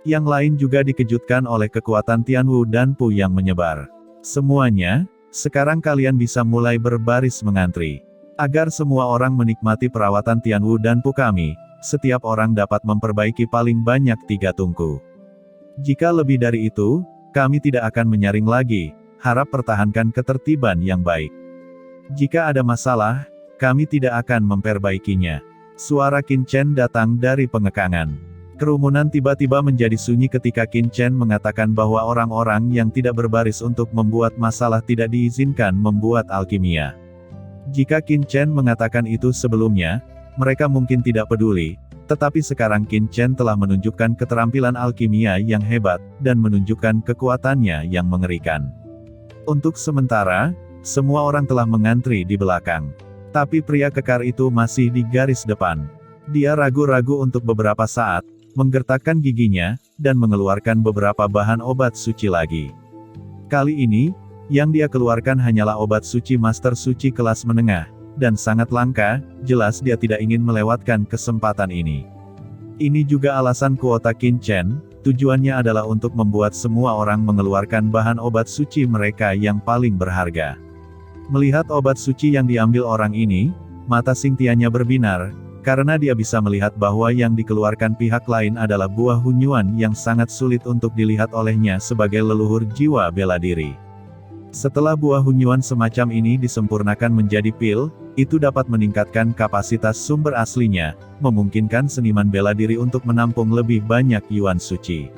Yang lain juga dikejutkan oleh kekuatan Tianwu dan Pu yang menyebar. Semuanya, sekarang kalian bisa mulai berbaris mengantri. Agar semua orang menikmati perawatan Tianwu dan Pu kami, setiap orang dapat memperbaiki paling banyak 3 tungku. Jika lebih dari itu, kami tidak akan menyaring lagi, harap pertahankan ketertiban yang baik. Jika ada masalah, kami tidak akan memperbaikinya. Suara Qin Chen datang dari pengekangan. Kerumunan tiba-tiba menjadi sunyi ketika Qin Chen mengatakan bahwa orang-orang yang tidak berbaris untuk membuat masalah tidak diizinkan membuat alkimia. Jika Qin Chen mengatakan itu sebelumnya, mereka mungkin tidak peduli, tetapi sekarang Qin Chen telah menunjukkan keterampilan alkimia yang hebat, dan menunjukkan kekuatannya yang mengerikan. Untuk sementara, semua orang telah mengantri di belakang. Tapi pria kekar itu masih di garis depan. Dia ragu-ragu untuk beberapa saat, menggertakkan giginya, dan mengeluarkan beberapa bahan obat suci lagi. Kali ini, yang dia keluarkan hanyalah obat suci Master Suci kelas menengah, dan sangat langka, jelas dia tidak ingin melewatkan kesempatan ini. Ini juga alasan kuota Qin Chen, tujuannya adalah untuk membuat semua orang mengeluarkan bahan obat suci mereka yang paling berharga. Melihat obat suci yang diambil orang ini, mata Xingtianya berbinar, karena dia bisa melihat bahwa yang dikeluarkan pihak lain adalah buah hunyuan yang sangat sulit untuk dilihat olehnya sebagai leluhur jiwa bela diri. Setelah buah hunyuan semacam ini disempurnakan menjadi pil, itu dapat meningkatkan kapasitas sumber aslinya, memungkinkan seniman bela diri untuk menampung lebih banyak yuan suci.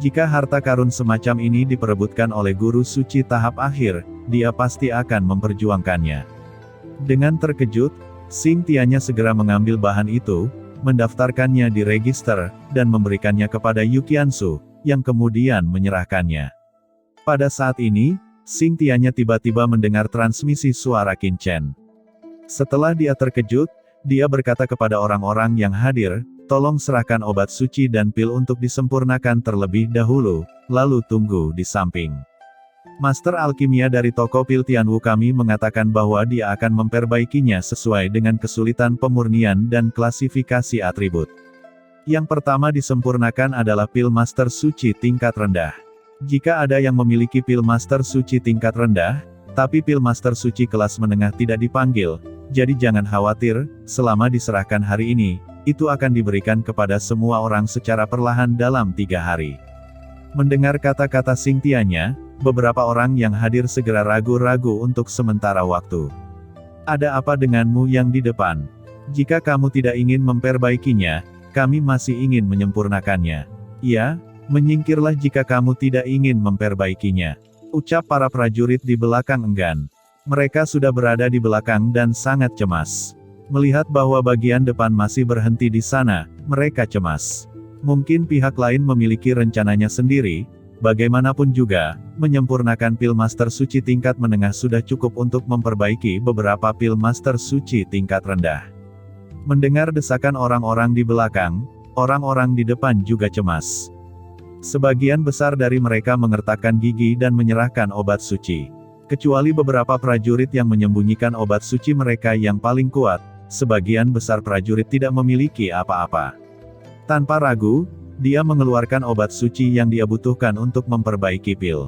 Jika harta karun semacam ini diperebutkan oleh guru suci tahap akhir, dia pasti akan memperjuangkannya. Dengan terkejut, Xingtianya segera mengambil bahan itu, mendaftarkannya di register, dan memberikannya kepada Yu Qiansu, yang kemudian menyerahkannya. Pada saat ini, Xingtianya tiba-tiba mendengar transmisi suara Qin Chen. Setelah dia terkejut, dia berkata kepada orang-orang yang hadir, tolong serahkan obat suci dan pil untuk disempurnakan terlebih dahulu, lalu tunggu di samping. Master alkimia dari toko pil Tianwu kami mengatakan bahwa dia akan memperbaikinya sesuai dengan kesulitan pemurnian dan klasifikasi atribut. Yang pertama disempurnakan adalah pil Master Suci tingkat rendah. Jika ada yang memiliki pil Master Suci tingkat rendah, tapi pil Master Suci kelas menengah tidak dipanggil, jadi jangan khawatir, selama diserahkan hari ini, itu akan diberikan kepada semua orang secara perlahan dalam 3 hari. Mendengar kata-kata Xingtianya, beberapa orang yang hadir segera ragu-ragu untuk sementara waktu. Ada apa denganmu yang di depan? Jika kamu tidak ingin memperbaikinya, kami masih ingin menyempurnakannya. Ya, menyingkirlah jika kamu tidak ingin memperbaikinya. Ucap para prajurit di belakang enggan. Mereka sudah berada di belakang dan sangat cemas. Melihat bahwa bagian depan masih berhenti di sana, mereka cemas. Mungkin pihak lain memiliki rencananya sendiri. Bagaimanapun juga, menyempurnakan pil Master Suci tingkat menengah sudah cukup untuk memperbaiki beberapa pil Master Suci tingkat rendah. Mendengar desakan orang-orang di belakang, orang-orang di depan juga cemas. Sebagian besar dari mereka mengertakkan gigi dan menyerahkan obat suci. Kecuali beberapa prajurit yang menyembunyikan obat suci mereka yang paling kuat, sebagian besar prajurit tidak memiliki apa-apa. Tanpa ragu, dia mengeluarkan obat suci yang dia butuhkan untuk memperbaiki pil.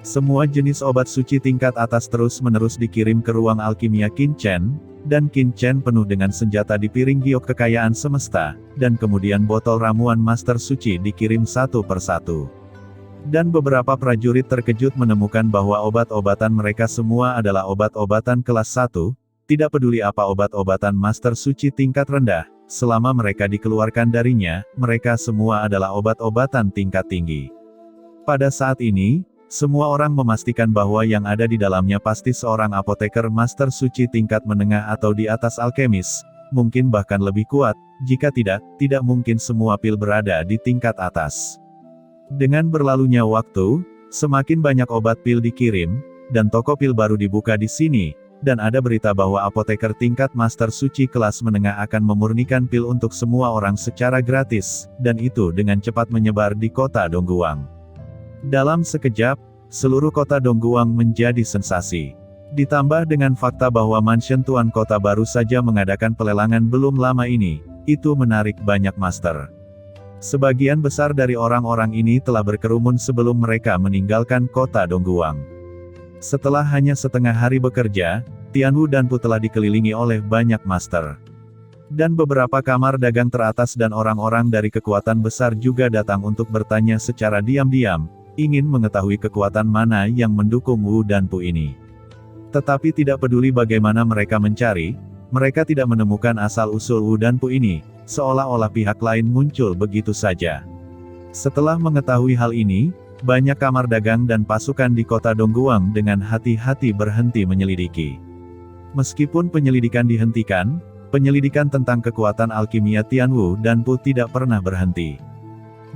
Semua jenis obat suci tingkat atas terus-menerus dikirim ke ruang alkimia Qin Chen, dan Qin Chen penuh dengan senjata di piring giok kekayaan semesta, dan kemudian botol ramuan Master Suci dikirim satu persatu. Dan beberapa prajurit terkejut menemukan bahwa obat-obatan mereka semua adalah obat-obatan kelas 1, tidak peduli apa obat-obatan Master Suci tingkat rendah. Selama mereka dikeluarkan darinya, mereka semua adalah obat-obatan tingkat tinggi. Pada saat ini, semua orang memastikan bahwa yang ada di dalamnya pasti seorang apoteker Master Suci tingkat menengah atau di atas alkemis, mungkin bahkan lebih kuat, jika tidak mungkin semua pil berada di tingkat atas. Dengan berlalunya waktu, semakin banyak obat pil dikirim, dan toko pil baru dibuka di sini. Dan ada berita bahwa apoteker tingkat Master Suci kelas menengah akan memurnikan pil untuk semua orang secara gratis, dan itu dengan cepat menyebar di kota Dongguang. Dalam sekejap, seluruh kota Dongguang menjadi sensasi. Ditambah dengan fakta bahwa mansion tuan kota baru saja mengadakan pelelangan belum lama ini, itu menarik banyak master. Sebagian besar dari orang-orang ini telah berkerumun sebelum mereka meninggalkan kota Dongguang. Setelah hanya setengah hari bekerja, Tianwu Danpu telah dikelilingi oleh banyak master. Dan beberapa kamar dagang teratas dan orang-orang dari kekuatan besar juga datang untuk bertanya secara diam-diam, ingin mengetahui kekuatan mana yang mendukung Wu Danpu ini. Tetapi tidak peduli bagaimana mereka mencari, mereka tidak menemukan asal-usul Wu Danpu ini, seolah-olah pihak lain muncul begitu saja. Setelah mengetahui hal ini, banyak kamar dagang dan pasukan di kota Dongguang dengan hati-hati berhenti menyelidiki. Meskipun penyelidikan dihentikan, penyelidikan tentang kekuatan alkimia Tianwu Danpu tidak pernah berhenti.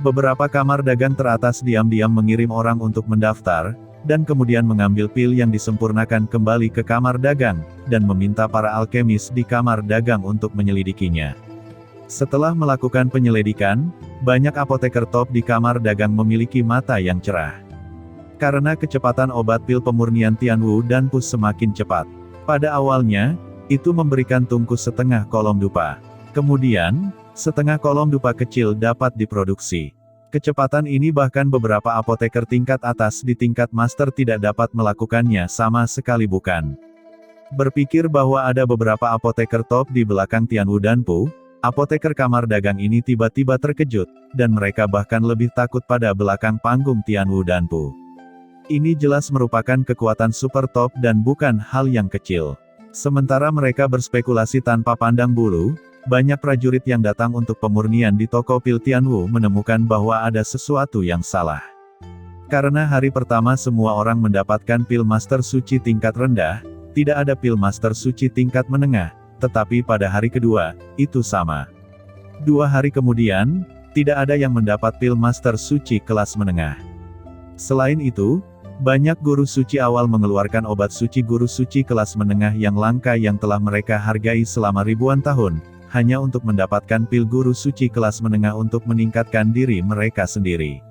Beberapa kamar dagang teratas diam-diam mengirim orang untuk mendaftar, dan kemudian mengambil pil yang disempurnakan kembali ke kamar dagang, dan meminta para alkemis di kamar dagang untuk menyelidikinya. Setelah melakukan penyelidikan, banyak apoteker top di kamar dagang memiliki mata yang cerah. Karena kecepatan obat pil pemurnian Tianwu Danpu semakin cepat. Pada awalnya, itu memberikan tungkus setengah kolom dupa. Kemudian, setengah kolom dupa kecil dapat diproduksi. Kecepatan ini bahkan beberapa apoteker tingkat atas di tingkat master tidak dapat melakukannya sama sekali bukan. Berpikir bahwa ada beberapa apoteker top di belakang Tianwu Danpu, apoteker kamar dagang ini tiba-tiba terkejut, dan mereka bahkan lebih takut pada belakang panggung Tianwu Danpu. Ini jelas merupakan kekuatan super top dan bukan hal yang kecil. Sementara mereka berspekulasi tanpa pandang bulu, banyak prajurit yang datang untuk pemurnian di toko pil Tianwu menemukan bahwa ada sesuatu yang salah. Karena hari pertama semua orang mendapatkan pil master suci tingkat rendah, tidak ada pil master suci tingkat menengah. Tetapi pada hari kedua, itu sama. 2 hari kemudian, tidak ada yang mendapat pil master suci kelas menengah. Selain itu, banyak guru suci awal mengeluarkan obat suci guru suci kelas menengah yang langka yang telah mereka hargai selama ribuan tahun, hanya untuk mendapatkan pil guru suci kelas menengah untuk meningkatkan diri mereka sendiri.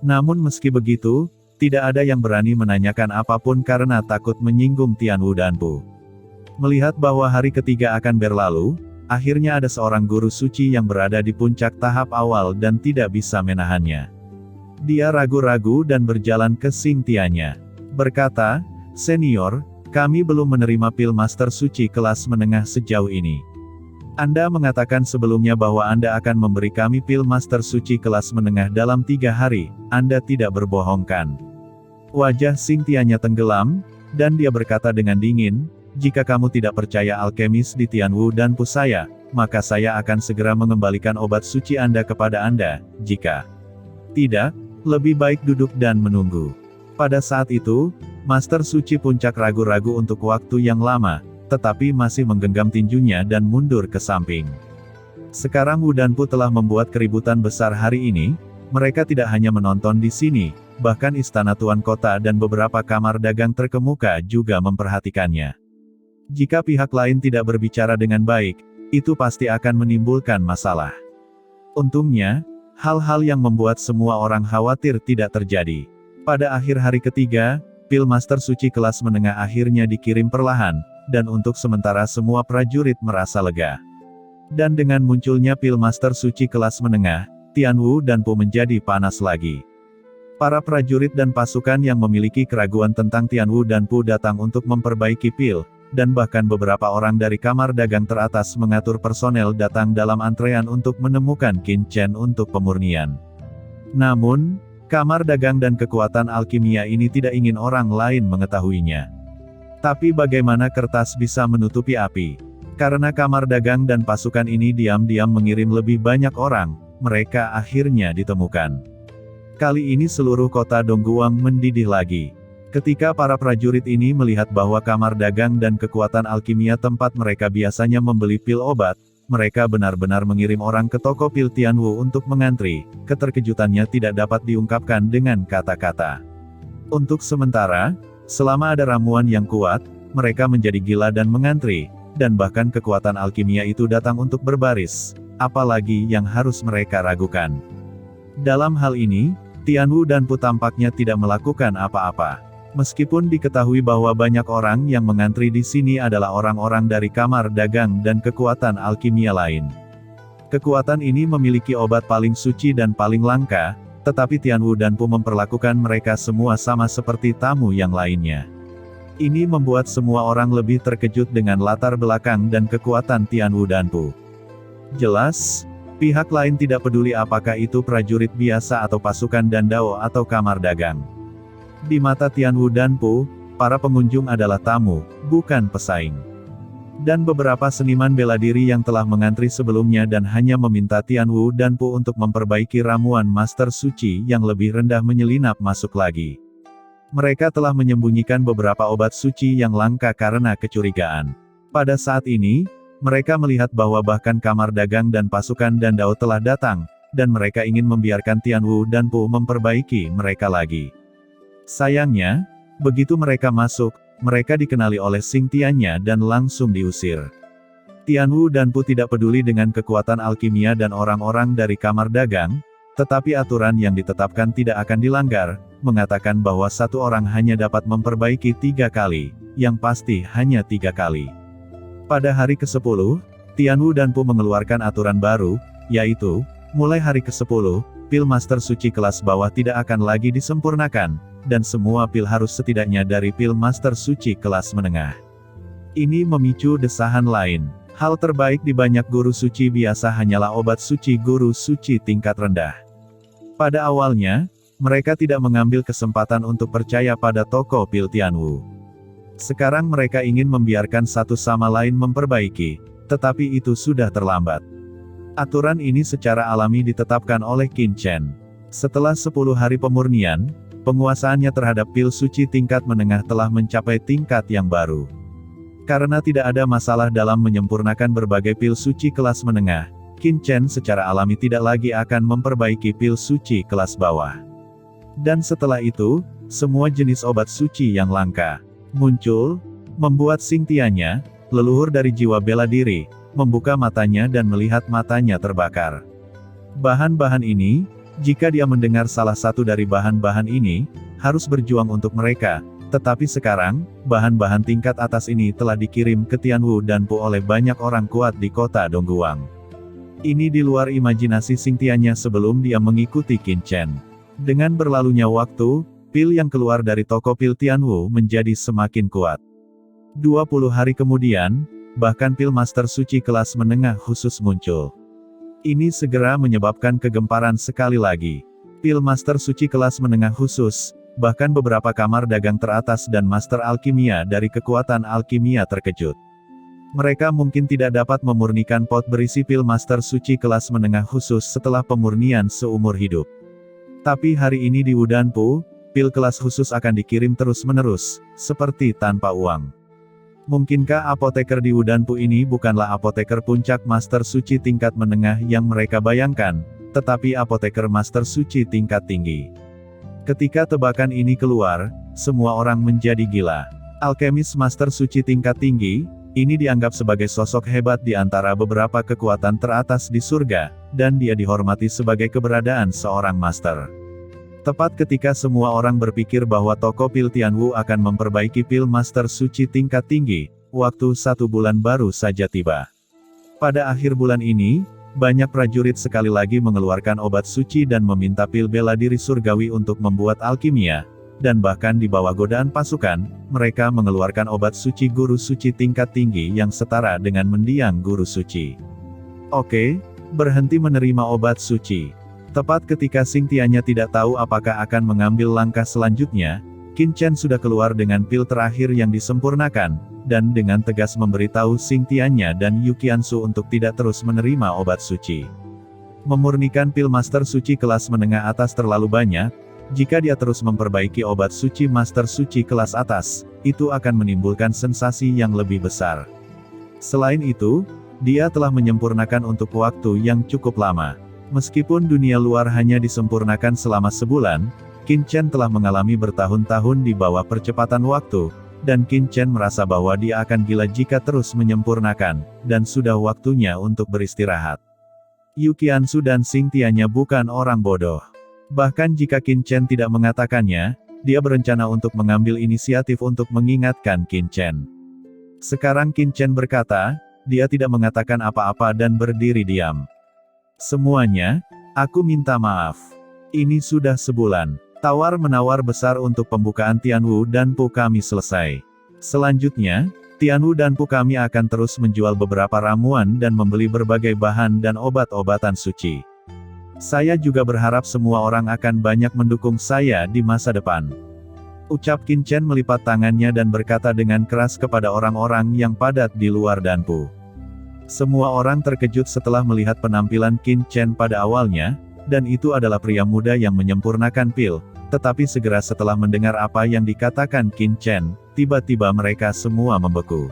Namun meski begitu, tidak ada yang berani menanyakan apapun karena takut menyinggung Tianwu Danpu. Melihat bahwa hari ketiga akan berlalu, akhirnya ada seorang guru suci yang berada di puncak tahap awal dan tidak bisa menahannya. Dia ragu-ragu dan berjalan ke Xing Tianya. Berkata, "Senior, kami belum menerima pil master suci kelas menengah sejauh ini. Anda mengatakan sebelumnya bahwa Anda akan memberi kami pil master suci kelas menengah dalam 3 hari, Anda tidak berbohong kan?" Wajah Xing Tianya tenggelam, dan dia berkata dengan dingin, "Jika kamu tidak percaya alkemis di Tianwu Danpu saya, maka saya akan segera mengembalikan obat suci Anda kepada Anda. Jika tidak, lebih baik duduk dan menunggu." Pada saat itu, Master Suci Puncak ragu-ragu untuk waktu yang lama, tetapi masih menggenggam tinjunya dan mundur ke samping. Sekarang Wu Danpu telah membuat keributan besar hari ini, mereka tidak hanya menonton di sini, bahkan Istana Tuan Kota dan beberapa kamar dagang terkemuka juga memperhatikannya. Jika pihak lain tidak berbicara dengan baik, itu pasti akan menimbulkan masalah. Untungnya, hal-hal yang membuat semua orang khawatir tidak terjadi. Pada akhir hari ketiga, pil master suci kelas menengah akhirnya dikirim perlahan, dan untuk sementara semua prajurit merasa lega. Dan dengan munculnya pil master suci kelas menengah, Tianwu Danpu menjadi panas lagi. Para prajurit dan pasukan yang memiliki keraguan tentang Tianwu Danpu datang untuk memperbaiki pil, dan bahkan beberapa orang dari kamar dagang teratas mengatur personel datang dalam antrean untuk menemukan Qin Chen untuk pemurnian. Namun, kamar dagang dan kekuatan alkimia ini tidak ingin orang lain mengetahuinya. Tapi bagaimana kertas bisa menutupi api? Karena kamar dagang dan pasukan ini diam-diam mengirim lebih banyak orang, mereka akhirnya ditemukan. Kali ini seluruh kota Dongguang mendidih lagi. Ketika para prajurit ini melihat bahwa kamar dagang dan kekuatan alkimia tempat mereka biasanya membeli pil obat, mereka benar-benar mengirim orang ke toko pil Tianwu untuk mengantri. Keterkejutannya tidak dapat diungkapkan dengan kata-kata. Untuk sementara, selama ada ramuan yang kuat, mereka menjadi gila dan mengantri, dan bahkan kekuatan alkimia itu datang untuk berbaris, apalagi yang harus mereka ragukan. Dalam hal ini, Tianwu Danpu tampaknya tidak melakukan apa-apa. Meskipun diketahui bahwa banyak orang yang mengantri di sini adalah orang-orang dari kamar dagang dan kekuatan alkimia lain. Kekuatan ini memiliki obat paling suci dan paling langka, tetapi Tianwu Danpu memperlakukan mereka semua sama seperti tamu yang lainnya. Ini membuat semua orang lebih terkejut dengan latar belakang dan kekuatan Tianwu Danpu. Jelas, pihak lain tidak peduli apakah itu prajurit biasa atau pasukan Dandao atau kamar dagang. Di mata Tianwu Danpu, para pengunjung adalah tamu, bukan pesaing. Dan beberapa seniman bela diri yang telah mengantri sebelumnya dan hanya meminta Tianwu Danpu untuk memperbaiki ramuan Master Suci yang lebih rendah menyelinap masuk lagi. Mereka telah menyembunyikan beberapa obat suci yang langka karena kecurigaan. Pada saat ini, mereka melihat bahwa bahkan kamar dagang dan pasukan Dandao telah datang, dan mereka ingin membiarkan Tianwu Danpu memperbaiki mereka lagi. Sayangnya, begitu mereka masuk, mereka dikenali oleh Xing Tiannya dan langsung diusir. Tianwu Danpu tidak peduli dengan kekuatan alkimia dan orang-orang dari kamar dagang, tetapi aturan yang ditetapkan tidak akan dilanggar, mengatakan bahwa satu orang hanya dapat memperbaiki 3 kali, yang pasti hanya 3 kali. Pada hari ke-10, Tianwu Danpu mengeluarkan aturan baru, yaitu, mulai hari ke-10, pil Master Suci kelas bawah tidak akan lagi disempurnakan, dan semua pil harus setidaknya dari pil Master Suci kelas menengah. Ini memicu desahan lain. Hal terbaik di banyak guru suci biasa hanyalah obat suci guru suci tingkat rendah. Pada awalnya, mereka tidak mengambil kesempatan untuk percaya pada toko pil Tianwu. Sekarang mereka ingin membiarkan satu sama lain memperbaiki, tetapi itu sudah terlambat. Aturan ini secara alami ditetapkan oleh Qin Chen. Setelah 10 hari pemurnian, penguasaannya terhadap pil suci tingkat menengah telah mencapai tingkat yang baru. Karena tidak ada masalah dalam menyempurnakan berbagai pil suci kelas menengah, Qin Chen secara alami tidak lagi akan memperbaiki pil suci kelas bawah. Dan setelah itu, semua jenis obat suci yang langka muncul, membuat Xing Tiannya, leluhur dari jiwa bela diri, membuka matanya dan melihat matanya terbakar. Bahan-bahan ini, jika dia mendengar salah satu dari bahan-bahan ini, harus berjuang untuk mereka, tetapi sekarang, bahan-bahan tingkat atas ini telah dikirim ke Tianwu Danpu oleh banyak orang kuat di kota Dongguang. Ini di luar imajinasi Xing Tiannya sebelum dia mengikuti Qin Chen. Dengan berlalunya waktu, pil yang keluar dari toko pil Tianwu menjadi semakin kuat. 20 hari kemudian, bahkan pil Master Suci kelas menengah khusus muncul. Ini segera menyebabkan kegemparan sekali lagi. Pil Master Suci kelas menengah khusus, bahkan beberapa kamar dagang teratas dan Master Alkimia dari kekuatan alkimia terkejut. Mereka mungkin tidak dapat memurnikan pot berisi pil Master Suci kelas menengah khusus setelah pemurnian seumur hidup. Tapi hari ini di Wudanpu, pil kelas khusus akan dikirim terus-menerus, seperti tanpa uang. Mungkinkah apoteker di Wudanpu ini bukanlah apoteker puncak Master Suci tingkat menengah yang mereka bayangkan, tetapi apoteker Master Suci tingkat tinggi? Ketika tebakan ini keluar, semua orang menjadi gila. Alkemis Master Suci tingkat tinggi, ini dianggap sebagai sosok hebat di antara beberapa kekuatan teratas di surga, dan dia dihormati sebagai keberadaan seorang master. Tepat ketika semua orang berpikir bahwa toko pil Tianwu akan memperbaiki pil Master Suci tingkat tinggi, waktu 1 bulan baru saja tiba. Pada akhir bulan ini, banyak prajurit sekali lagi mengeluarkan obat suci dan meminta pil bela diri surgawi untuk membuat alkimia, dan bahkan di bawah godaan pasukan, mereka mengeluarkan obat suci guru suci tingkat tinggi yang setara dengan mendiang guru suci. Oke, berhenti menerima obat suci. Tepat ketika Xing Tiannya tidak tahu apakah akan mengambil langkah selanjutnya, Qin Chen sudah keluar dengan pil terakhir yang disempurnakan, dan dengan tegas memberitahu Xing Tiannya dan Yu Qiansu untuk tidak terus menerima obat suci. Memurnikan pil Master Suci kelas menengah atas terlalu banyak. Jika dia terus memperbaiki obat suci Master Suci kelas atas, itu akan menimbulkan sensasi yang lebih besar. Selain itu, dia telah menyempurnakan untuk waktu yang cukup lama. Meskipun dunia luar hanya disempurnakan selama sebulan, Qin Chen telah mengalami bertahun-tahun di bawah percepatan waktu, dan Qin Chen merasa bahwa dia akan gila jika terus menyempurnakan, dan sudah waktunya untuk beristirahat. Yu Qiansu dan Xing Tiannya bukan orang bodoh. Bahkan jika Qin Chen tidak mengatakannya, dia berencana untuk mengambil inisiatif untuk mengingatkan Qin Chen. Sekarang Qin Chen berkata, dia tidak mengatakan apa-apa dan berdiri diam. Semuanya, aku minta maaf. Ini sudah sebulan. Tawar-menawar besar untuk pembukaan Tianwu dan Pu kami selesai. Selanjutnya, Tianwu dan Pu kami akan terus menjual beberapa ramuan dan membeli berbagai bahan dan obat-obatan suci. Saya juga berharap semua orang akan banyak mendukung saya di masa depan. Ucap Qin Chen melipat tangannya dan berkata dengan keras kepada orang-orang yang padat di luar Danpu. Semua orang terkejut setelah melihat penampilan Qin Chen pada awalnya, dan itu adalah pria muda yang menyempurnakan pil, tetapi segera setelah mendengar apa yang dikatakan Qin Chen, tiba-tiba mereka semua membeku.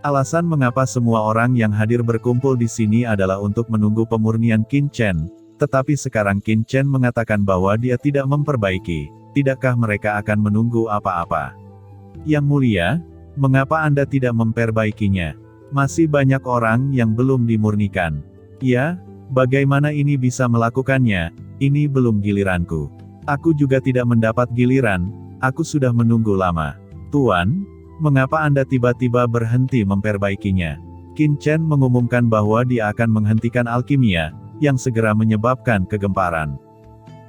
Alasan mengapa semua orang yang hadir berkumpul di sini adalah untuk menunggu pemurnian Qin Chen, tetapi sekarang Qin Chen mengatakan bahwa dia tidak memperbaiki. Tidakkah mereka akan menunggu apa-apa? Yang mulia, mengapa Anda tidak memperbaikinya? Masih banyak orang yang belum dimurnikan. Ya, bagaimana ini bisa melakukannya? Ini belum giliranku. Aku juga tidak mendapat giliran, aku sudah menunggu lama. Tuan, mengapa Anda tiba-tiba berhenti memperbaikinya? Qin Chen mengumumkan bahwa dia akan menghentikan alkimia, yang segera menyebabkan kegemparan.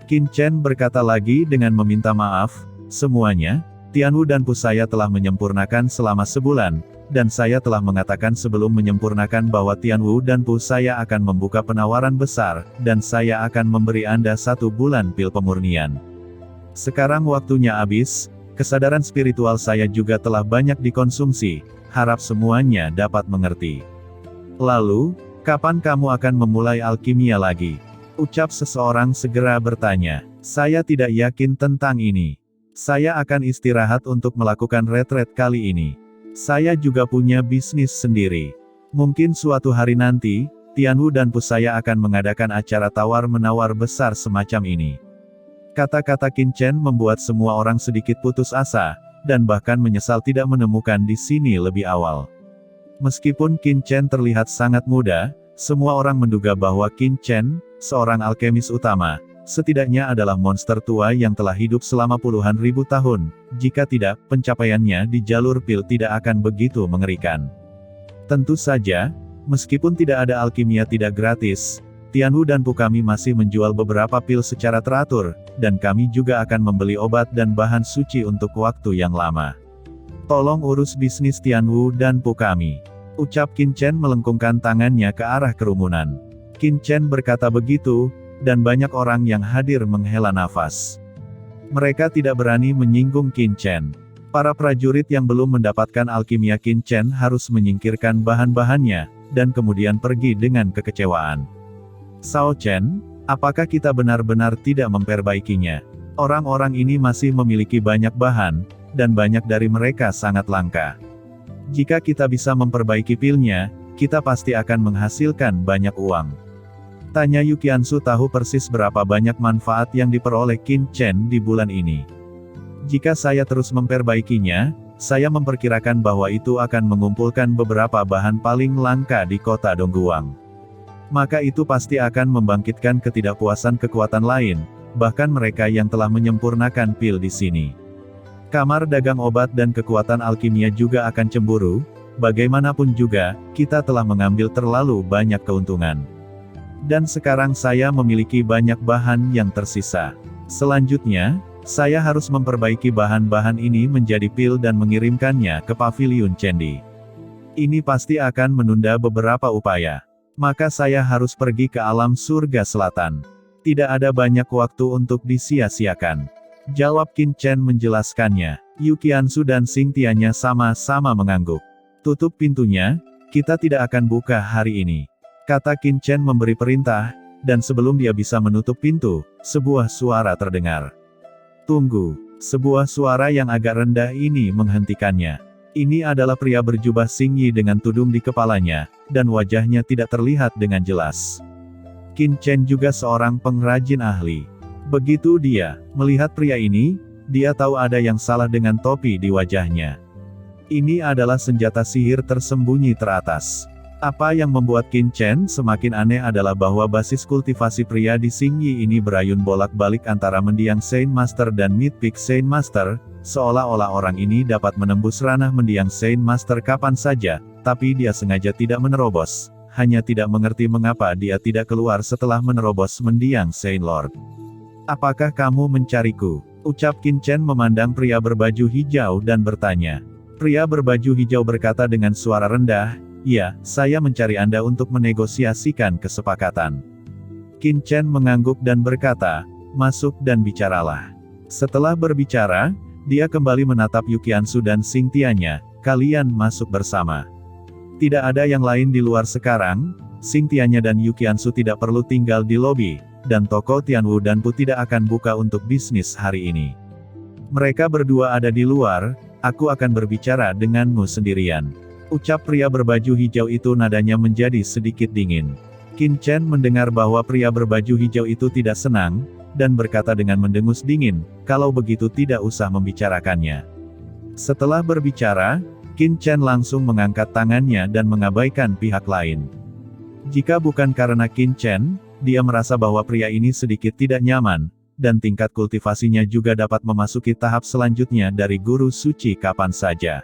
Qin Chen berkata lagi dengan meminta maaf, semuanya, Tianwu dan Pu saya telah menyempurnakan selama sebulan, dan saya telah mengatakan sebelum menyempurnakan bahwa Tianwu dan Pu saya akan membuka penawaran besar, dan saya akan memberi Anda 1 bulan pil pemurnian. Sekarang waktunya habis, kesadaran spiritual saya juga telah banyak dikonsumsi, harap semuanya dapat mengerti. Lalu, kapan kamu akan memulai alkimia lagi? Ucap seseorang segera bertanya. Saya tidak yakin tentang ini. Saya akan istirahat untuk melakukan retret kali ini. Saya juga punya bisnis sendiri. Mungkin suatu hari nanti, Tianwu dan Pu saya akan mengadakan acara tawar-menawar besar semacam ini. Kata-kata Qin Chen membuat semua orang sedikit putus asa, dan bahkan menyesal tidak menemukan di sini lebih awal. Meskipun Qin Chen terlihat sangat muda, semua orang menduga bahwa Qin Chen, seorang alkemis utama, setidaknya adalah monster tua yang telah hidup selama puluhan ribu tahun. Jika tidak, pencapaiannya di jalur pil tidak akan begitu mengerikan. Tentu saja, meskipun tidak ada alkimia tidak gratis, Tianwu dan Pu kami masih menjual beberapa pil secara teratur, dan kami juga akan membeli obat dan bahan suci untuk waktu yang lama. Tolong urus bisnis Tianwu dan Pu kami. Ucap Qin Chen melengkungkan tangannya ke arah kerumunan. Qin Chen berkata begitu, dan banyak orang yang hadir menghela nafas. Mereka tidak berani menyinggung Qin Chen. Para prajurit yang belum mendapatkan alkimia Qin Chen harus menyingkirkan bahan-bahannya, dan kemudian pergi dengan kekecewaan. Sao Chen, apakah kita benar-benar tidak memperbaikinya? Orang-orang ini masih memiliki banyak bahan, dan banyak dari mereka sangat langka. Jika kita bisa memperbaiki pilnya, kita pasti akan menghasilkan banyak uang. Tanya Yu Qiansu tahu persis berapa banyak manfaat yang diperoleh Qin Chen di bulan ini. Jika saya terus memperbaikinya, saya memperkirakan bahwa itu akan mengumpulkan beberapa bahan paling langka di kota Dongguang. Maka itu pasti akan membangkitkan ketidakpuasan kekuatan lain, bahkan mereka yang telah menyempurnakan pil di sini. Kamar dagang obat dan kekuatan alkimia juga akan cemburu, bagaimanapun juga, kita telah mengambil terlalu banyak keuntungan. Dan sekarang saya memiliki banyak bahan yang tersisa. Selanjutnya, saya harus memperbaiki bahan-bahan ini menjadi pil dan mengirimkannya ke Paviliun Cendi. Ini pasti akan menunda beberapa upaya. Maka saya harus pergi ke alam surga selatan. Tidak ada banyak waktu untuk disia-siakan. Jawab Qin Chen menjelaskannya. Yu Qiansu dan Xing Tianya sama-sama mengangguk. Tutup pintunya, kita tidak akan buka hari ini. Kata Qin Chen memberi perintah, dan sebelum dia bisa menutup pintu, sebuah suara terdengar. Tunggu, sebuah suara yang agak rendah ini menghentikannya. Ini adalah pria berjubah Xing Yi dengan tudung di kepalanya, dan wajahnya tidak terlihat dengan jelas. Qin Chen juga seorang pengrajin ahli. Begitu dia melihat pria ini, dia tahu ada yang salah dengan topi di wajahnya. Ini adalah senjata sihir tersembunyi teratas. Apa yang membuat Qin Chen semakin aneh adalah bahwa basis kultivasi pria di Xing Yi ini berayun bolak-balik antara mendiang Saint Master dan Mid-Peak Saint Master, seolah-olah orang ini dapat menembus ranah mendiang Saint Master kapan saja, tapi dia sengaja tidak menerobos, hanya tidak mengerti mengapa dia tidak keluar setelah menerobos mendiang Saint Lord. "Apakah kamu mencariku?" ucap Qin Chen memandang pria berbaju hijau dan bertanya. Pria berbaju hijau berkata dengan suara rendah, "Ya, saya mencari Anda untuk menegosiasikan kesepakatan." Qin Chen mengangguk dan berkata, "Masuk dan bicaralah." Setelah berbicara, dia kembali menatap Yuqiansu dan Xingtianya, "Kalian masuk bersama." Tidak ada yang lain di luar sekarang, Xingtianya dan Yuqiansu tidak perlu tinggal di lobi, dan toko Tianwu Danpu tidak akan buka untuk bisnis hari ini. Mereka berdua ada di luar, "Aku akan berbicara denganmu sendirian," ucap pria berbaju hijau itu, nadanya menjadi sedikit dingin. Qin Chen mendengar bahwa pria berbaju hijau itu tidak senang, dan berkata dengan mendengus dingin, "Kalau begitu tidak usah membicarakannya." Setelah berbicara, Qin Chen langsung mengangkat tangannya dan mengabaikan pihak lain. Jika bukan karena Qin Chen, dia merasa bahwa pria ini sedikit tidak nyaman, dan tingkat kultivasinya juga dapat memasuki tahap selanjutnya dari guru suci kapan saja.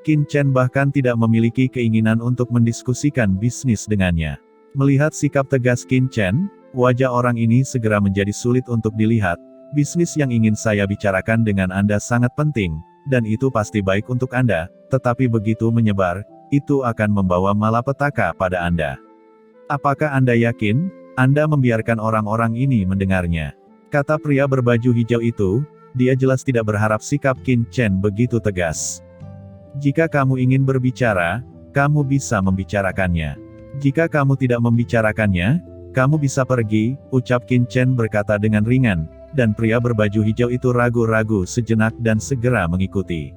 Qin Chen bahkan tidak memiliki keinginan untuk mendiskusikan bisnis dengannya. Melihat sikap tegas Qin Chen, wajah orang ini segera menjadi sulit untuk dilihat. "Bisnis yang ingin saya bicarakan dengan Anda sangat penting, dan itu pasti baik untuk Anda, tetapi begitu menyebar, itu akan membawa malapetaka pada Anda. Apakah Anda yakin Anda membiarkan orang-orang ini mendengarnya?" Kata pria berbaju hijau itu, dia jelas tidak berharap sikap Qin Chen begitu tegas. "Jika kamu ingin berbicara, kamu bisa membicarakannya. Jika kamu tidak membicarakannya, kamu bisa pergi," ucap Qin Chen berkata dengan ringan, dan pria berbaju hijau itu ragu-ragu sejenak dan segera mengikuti.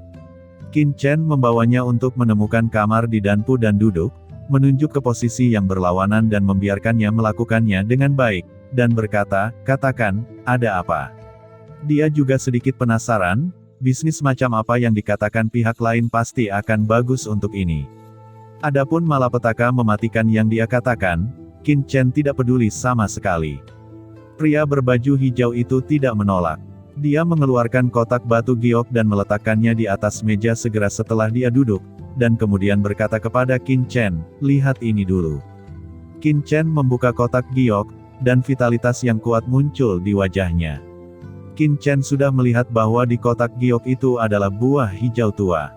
Qin Chen membawanya untuk menemukan kamar di Danpu dan duduk, menunjuk ke posisi yang berlawanan dan membiarkannya melakukannya dengan baik, dan berkata, "Katakan, ada apa?" Dia juga sedikit penasaran, bisnis macam apa yang dikatakan pihak lain pasti akan bagus untuk ini. Adapun malapetaka mematikan yang dia katakan, Qin Chen tidak peduli sama sekali. Pria berbaju hijau itu tidak menolak. Dia mengeluarkan kotak batu giok dan meletakkannya di atas meja segera setelah dia duduk, dan kemudian berkata kepada Qin Chen, "Lihat ini dulu." Qin Chen membuka kotak giok, dan vitalitas yang kuat muncul di wajahnya. Qin Chen sudah melihat bahwa di kotak giok itu adalah buah hijau tua.